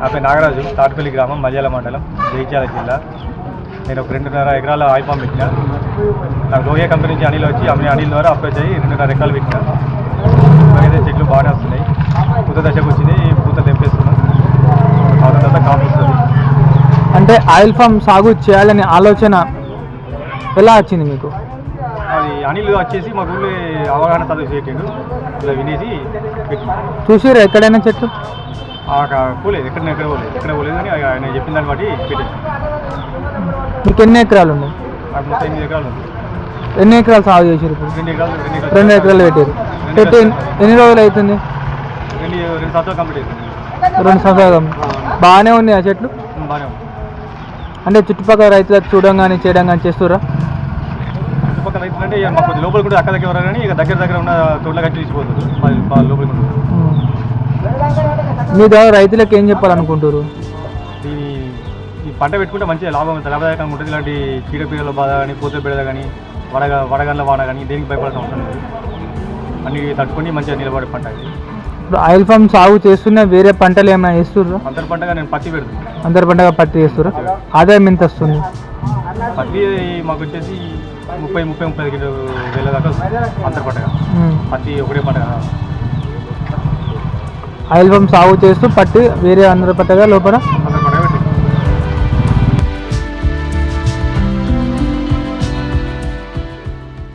నా పేరు నాగరాజు, తాటిపల్లి గ్రామం, మల్యాల మండలం, జగిత్యాల జిల్లా. నేను ఒక 2.5 ఎకరాల ఆయిల్ ఫామ్ పెట్టిన. నాకు లోయ కంపెనీ నుంచి అనిల్ వచ్చి అనిల్ ద్వారా అప్రోచ్ అయ్యి 2.5 ఎకరాలు పెట్టిన. అయితే చెట్లు బాగానే వస్తున్నాయి. పూత దశకు వచ్చింది, పూత తెంపేస్తున్నాం. తర్వాత కాపు వస్తుంది. అంటే ఆయిల్ ఫామ్ సాగు చేయాలనే ఆలోచన ఎలా వచ్చింది మీకు? అది అనిల్ వచ్చేసి మా ఊళ్ళో అవగాహన చదువు పెట్టిండు, ఇలా వినేసి పెట్టిండు. చూసిరా ఎక్కడైనా చెట్టు? పోలేదు, ఎక్కడ పోలేదు కానీ ఆయన చెప్పిన దాన్ని బట్టి పెట్టాను. మీకు ఎన్ని ఎకరాలు ఉన్నాయి? నాకు మొత్తం 8 ఎకరాలు ఉంది. ఎన్ని ఎకరాలు సాగు చేసారు ఇప్పుడు? 2 ఎకరాలు పెట్టారు. పెట్టి ఎన్ని రోజులు అవుతుంది? 2 సంవత్సరాలు కంప్లీట్ అవుతుంది. 2 సంవత్సరాలు. బాగానే ఉన్నాయి ఆ చెట్లు? బాగానే ఉంది. అంటే చుట్టుపక్కల రైతులకు చూడడం కానీ చేయడం కానీ చేస్తురా? చుట్టుపక్కల రైతులు అంటే మాకు కొద్ది లోపల కూడా అక్క దగ్గర కానీ ఇక దగ్గర ఉన్న తోటల కట్టి తీసిపోతుంది లోపలికి ఉంటుంది. మీ ద్వారా రైతులకు ఏం చెప్పాలనుకుంటారు? ఈ పంట పెట్టుకుంటే మంచిగా లాభదాయకంగా ఉంటుంది. ఇలాంటి చీడపీడల బాధ కానీ, పూత బెడద కానీ, వడగండ్ల వాన కానీ దేనికి భయపడాల్సిన అవసరం లేదు. అన్ని తట్టుకొని మంచిగా నిలబడే పంట. ఇప్పుడు ఆయిల్ ఫామ్ సాగు చేస్తున్నా వేరే పంటలు ఏమైనా వేస్తుర్రా? అంతర్ పంటగా నేను పత్తి పెడుతున్నాను. అంతర్ పంటగా పత్తి వేస్తుర్రా? ఆదాయం ఎంత వస్తుంది? పత్తి మాకు వచ్చేసి 30-35 వేల దాకా అంతర్ పంటగా. పత్తి ఒకటే పంటగా. ఆయిల్ ఫామ్ సాగు చేస్తూ పత్తి వేరే అంతర్ పంటగా లోపల